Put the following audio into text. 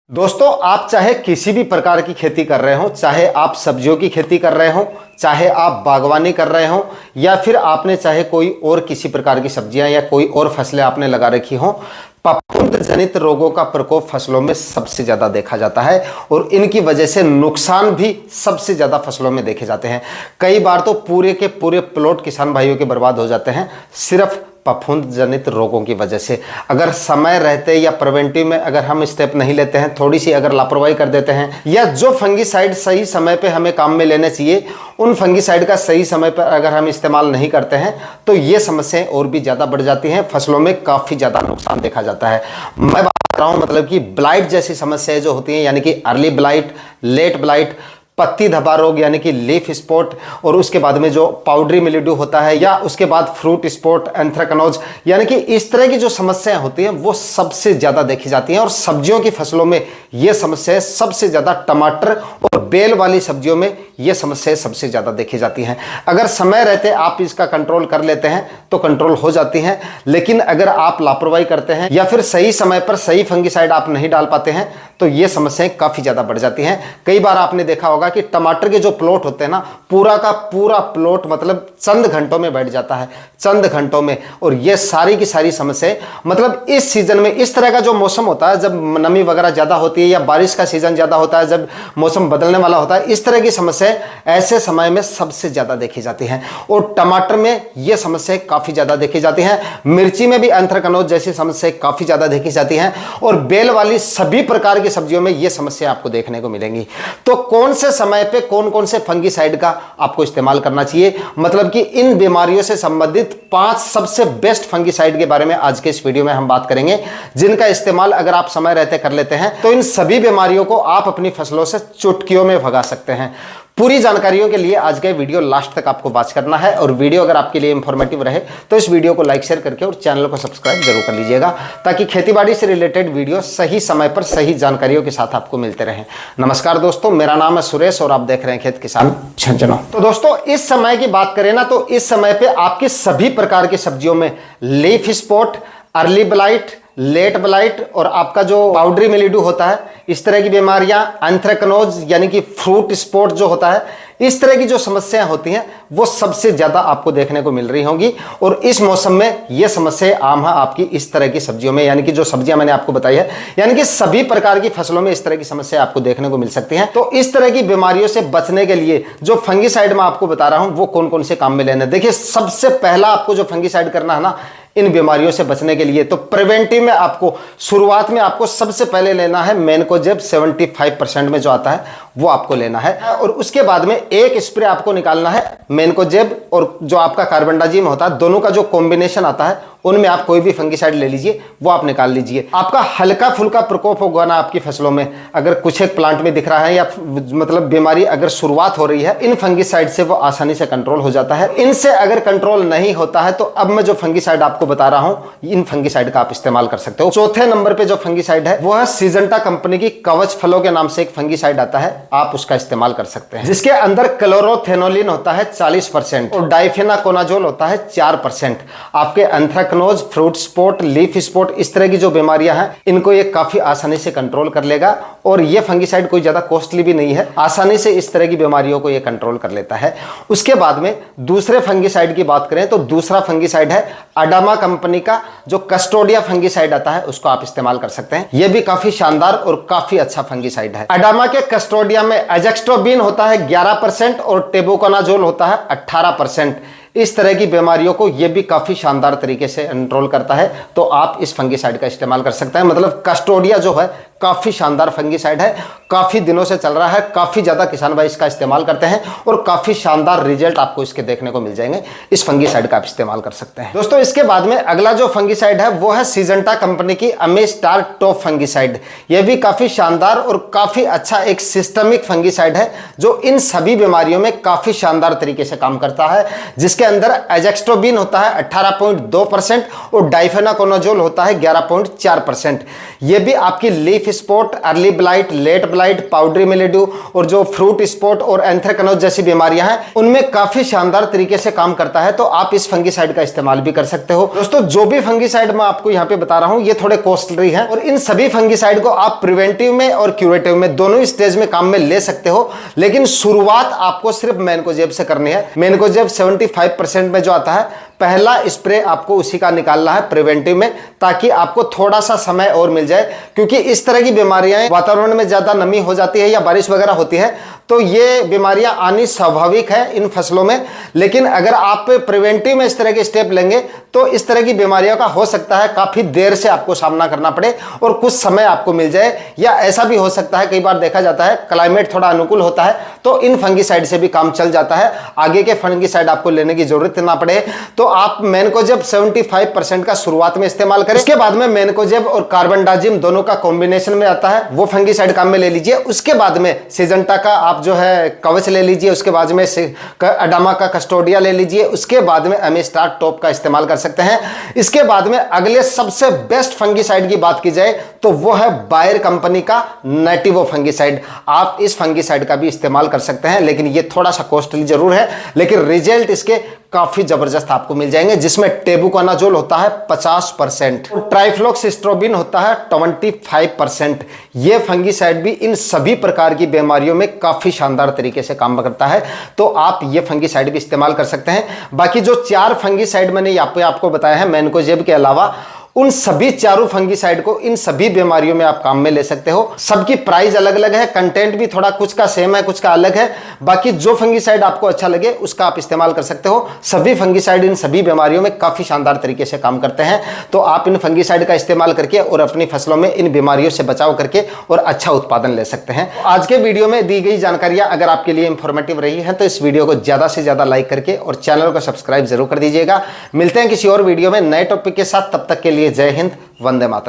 दोस्तों, आप चाहे किसी भी प्रकार की खेती कर रहे हो, चाहे आप सब्जियों की खेती कर रहे हो, चाहे आप बागवानी कर रहे हो, या फिर आपने चाहे कोई और किसी प्रकार की सब्जियां या कोई और फसलें आपने लगा रखी हो, फफूंद जनित रोगों का प्रकोप फसलों में सबसे ज्यादा देखा जाता है और इनकी वजह से नुकसान भी सबसे ज्यादा फसलों में देखे जाते हैं। कई बार तो पूरे के पूरे प्लॉट किसान भाइयों के बर्बाद हो जाते हैं सिर्फ फफूंद जनित रोगों की वजह से। अगर समय रहते या प्रिवेंटिव में अगर हम स्टेप नहीं लेते हैं, थोड़ी सी अगर लापरवाही कर देते हैं, या जो फंगिसाइड सही समय पे हमें काम में लेने चाहिए उन फंगिसाइड का सही समय पर अगर हम इस्तेमाल नहीं करते हैं, तो ये समस्याएं और भी ज़्यादा बढ़ जाती हैं, फसलों में काफ़ी ज़्यादा नुकसान देखा जाता है। मैं बात कर रहा हूँ मतलब कि ब्लाइट जैसी समस्याएं जो होती हैं, यानी कि अर्ली ब्लाइट, लेट ब्लाइट, पत्ती धब्बा रोग यानी कि लीफ स्पॉट, और उसके बाद में जो पाउडरी मिल्ड्यू होता है, या उसके बाद फ्रूट स्पॉट, एंथ्रेक्नोज, यानी कि इस तरह की जो समस्याएं होती हैं वो सबसे ज़्यादा देखी जाती हैं। और सब्जियों की फसलों में ये समस्याएं सबसे ज़्यादा टमाटर और बेल वाली सब्जियों में ये समस्याएं सबसे ज़्यादा देखी जाती हैं। अगर समय रहते आप इसका कंट्रोल कर लेते हैं तो कंट्रोल हो जाती हैं, लेकिन अगर आप लापरवाही करते हैं या फिर सही समय पर सही फंगिसाइड आप नहीं डाल पाते हैं तो ये समस्याएं काफ़ी ज़्यादा बढ़ जाती हैं। कई बार आपने देखा होगा कि टमाटर के जो प्लॉट होते हैं ना, पूरा का पूरा प्लॉट मतलब चंद घंटों में बैठ जाता है, चंद घंटों में। और ये सारी की सारी समस्याएं मतलब इस सीजन में, इस तरह का जो मौसम होता है, जब नमी वगैरह ज़्यादा होती है या बारिश का सीजन ज़्यादा होता है, जब मौसम बदलने वाला होता है, इस तरह की समस्याएं ऐसे समय में सबसे ज़्यादा देखी जाती हैं। और टमाटर में ये समस्याएं काफ़ी ज़्यादा देखी जाती हैं। मिर्ची में भी एंथ्रेक्नोज जैसी समस्याएं काफ़ी ज़्यादा देखी जाती हैं, और बेल वाली सभी प्रकार की सब्जियों में ये समस्या आपको देखने को मिलेंगी। तो कौन से समय पे कौन कौन से फंगिसाइड का आपको इस्तेमाल करना चाहिए, मतलब कि इन बीमारियों से संबंधित 5 सबसे बेस्ट फंगिसाइड के बारे में आज के इस वीडियो में हम बात करेंगे, जिनका इस्तेमाल अगर आप समय रहते कर लेते हैं तो इन सभी बीमारियों को आप अपनी फसलों से चुटकियों में भगा सकते हैं। पूरी जानकारियों के लिए आज का वीडियो लास्ट तक आपको वॉच करना है, और वीडियो अगर आपके लिए इंफॉर्मेटिव रहे तो इस वीडियो को लाइक शेयर करके और चैनल को सब्सक्राइब जरूर कर लीजिएगा, ताकि खेतीबाड़ी से रिलेटेड वीडियो सही समय पर सही जानकारियों के साथ आपको मिलते रहें। नमस्कार दोस्तों, मेरा नाम है सुरेश और आप देख रहे हैं खेत किसान झंझनों। तो दोस्तों, इस समय की बात करें ना, तो इस समय पे आपकी सभी प्रकार की सब्जियों में leaf spot, early blight, late blight और आपका जो पाउडरी मिल्ड्यू होता है, इस तरह की बीमारियां, एंथ्रेक्नोज यानी कि फ्रूट स्पॉट जो होता है, इस तरह की जो समस्याएं होती हैं वो सबसे ज्यादा आपको देखने को मिल रही होंगी। और इस मौसम में ये समस्याएं आम है आपकी इस तरह की सब्जियों में, यानी कि जो सब्जियां मैंने आपको बताई है, यानी कि सभी प्रकार की फसलों में इस तरह की समस्या आपको देखने को मिल सकती हैं। तो इस तरह की बीमारियों से बचने के लिए जो फंगिसाइड मैं आपको बता रहा हूं वो कौन कौन से काम में लेने। देखिए, सबसे पहला आपको जो फंगिसाइड करना है ना इन बीमारियों से बचने के लिए, तो प्रिवेंटिव में आपको शुरुआत में आपको सबसे पहले लेना है मैनकोजेब 75% में जो आता है वो आपको लेना है। और उसके बाद में एक स्प्रे आपको निकालना है मैनकोजेब और जो आपका कार्बेंडाजिम होता है, दोनों का जो कॉम्बिनेशन आता है उनमें आप कोई भी फंगिसाइड ले लीजिए, वो आप निकाल लीजिए। आपका हल्का फुल्का प्रकोप होगा ना आपकी फसलों में, अगर कुछ एक प्लांट में दिख रहा है या मतलब बीमारी अगर शुरुआत हो रही है, इन फंगिसाइड से वो आसानी से कंट्रोल हो जाता है। इनसे अगर कंट्रोल नहीं होता है तो अब मैं जो फंगिसाइड आपको बता रहा हूं इन फंगिसाइड का आप इस्तेमाल कर सकते हो। चौथे नंबर पे जो फंगिसाइड है वो है सिजेंटा कंपनी की कवच फलों के नाम से एक फंगिसाइड आता है, आप उसका इस्तेमाल कर सकते हैं, जिसके अंदर क्लोरोथेनोलिन होता है 40% और डाइफेनाकोनाजोल होता है 4%। आपके anthracnose, fruit spot, leaf spot, इस तरह की जो बीमारियां हैं इनको ये काफी आसानी से कंट्रोल कर लेगा। और ये फंगिसाइड कोई ज्यादा कॉस्टली भी नहीं है, आसानी से इस तरह की बीमारियों को ये कंट्रोल कर लेता है। उसके बाद में दूसरे फंगिसाइड की बात करें तो दूसरा फंगिसाइड है अडामा कंपनी का जो कस्टोडिया फंगिसाइड आता है, उसको आप इस्तेमाल कर सकते हैं। यह भी काफी शानदार और काफी अच्छा फंगिसाइड है। अडामा के कस्टोडिया में एजेक्स्ट्रोबिन होता है 11% और टेबुकोनाजोल होता है 18%। इस तरह की बीमारियों को यह भी काफी शानदार तरीके से कंट्रोल करता है, तो आप इस फंगिसाइड का इस्तेमाल कर सकते हैं। मतलब कस्टोडिया जो है काफी शानदार फंगिसाइड है, काफी दिनों से चल रहा है, काफी ज्यादा किसान भाई इसका इस्तेमाल करते हैं और काफी शानदार रिजल्ट आपको इसके देखने को मिल जाएंगे। इस फंगिसाइड का आप इस्तेमाल कर सकते हैं। दोस्तों, इसके बाद में अगला जो फंगिसाइड है वो है सिजेंटा कंपनी की अमेस्टार टॉप फंगिसाइड। यह भी काफी शानदार और काफी अच्छा एक सिस्टमिक फंगिसाइड है जो इन सभी बीमारियों में काफी शानदार तरीके से काम करता है, जिसके अंदर एजेक्स्ट्रोबिन होता है 18.2% और डाइफेनाकोनाजोल होता है 11.4%। ये भी आपकी leaf spot, early blight, late blight, powdery mildew और जो फ्रूट स्पॉट और एंथ्रेक्नोज जैसी बीमारियां हैं उनमें काफी शानदार तरीके से काम करता है। तो आप इस फंगिसाइड का इस्तेमाल भी कर सकते हो। दोस्तों, जो भी फंगिसाइड मैं आपको यहाँ पे बता रहा हूँ ये थोड़े कॉस्टली हैं और इन सभी फंगिसाइड को आप प्रिवेंटिव में और क्यूरेटिव में दोनों स्टेज में काम में ले सकते हो, लेकिन शुरुआत आपको सिर्फ मैनकोजेब से करनी है। मैनकोजेब 75% में जो आता है, पहला स्प्रे आपको उसी का निकालना है प्रिवेंटिव में, ताकि आपको थोड़ा सा समय और मिल जाए, क्योंकि इस तरह की बीमारियां वातावरण में ज्यादा नमी हो जाती है या बारिश वगैरह होती है तो ये बीमारियां आनी स्वाभाविक है इन फसलों में। लेकिन अगर आप प्रिवेंटिव में इस तरह के स्टेप लेंगे तो इस तरह की बीमारियों का हो सकता है काफी देर से आपको सामना करना पड़े और कुछ समय आपको मिल जाए, या ऐसा भी हो सकता है कई बार देखा जाता है क्लाइमेट थोड़ा अनुकूल होता है तो इन फंगिसाइड से भी काम चल जाता है, आगे के फंगिसाइड आपको लेने की जरूरत ना पड़े। तो आप मैनकोजेब 75% का शुरुआत में इस्तेमाल करें। उसके बाद में मैनकोजेब और कार्बनडाजिम दोनों का कॉम्बिनेशन में आता है, वो फंगिसाइड काम में ले लीजिए। उसके बाद में सिजेंटा का आप जो है कवच ले लीजिए, उसके बाद में अडामा का कस्टोडिया ले लीजिए, उसके बाद में एमिस्टार टॉप का इस्तेमाल कर सकते हैं। इसके बाद में अगले सबसे बेस्ट फंगिसाइड की बात की जाए तो वो है बायर कंपनी का नेटिवो फंगिसाइड। आप इस फंगिसाइड का भी इस्तेमाल कर सकते हैं, लेकिन ये थोड़ा सा कॉस्टली जरूर है, लेकिन रिजल्ट इसके काफी जबरदस्त आपको मिल जाएंगे, जिसमें टेबुकोनाजोल होता है 50% और ट्राइफ्लॉक्सिस्ट्रोबिन होता है 25%। ये फंगिसाइड भी इन सभी प्रकार की बीमारियों में काफी शानदार तरीके से काम करता है, तो आप ये फंगिसाइड भी इस्तेमाल कर सकते हैं। बाकी जो 4 फंगिसाइड मैंने यहाँ पे आपको बताया है मैनकोजेब के अलावा, उन सभी चारों फंगिसाइड को इन सभी बीमारियों में आप काम में ले सकते हो। सबकी प्राइस अलग अलग है, कंटेंट भी थोड़ा कुछ का सेम है कुछ का अलग है। बाकी जो फंगिसाइड आपको अच्छा लगे उसका आप इस्तेमाल कर सकते हो। सभी फंगिसाइड इन सभी बीमारियों में काफी शानदार तरीके से काम करते हैं, तो आप इन फंगिसाइड का इस्तेमाल करके और अपनी फसलों में इन बीमारियों से बचाव करके और अच्छा उत्पादन ले सकते हैं। आज के वीडियो में दी गई जानकारियां अगर आपके लिए इंफॉर्मेटिव रही है तो इस वीडियो को ज्यादा से ज्यादा लाइक करके और चैनल को सब्सक्राइब जरूर कर दीजिएगा। मिलते हैं किसी और वीडियो में नए टॉपिक के साथ, तब तक के लिए जय हिंद, वंदे मातरम।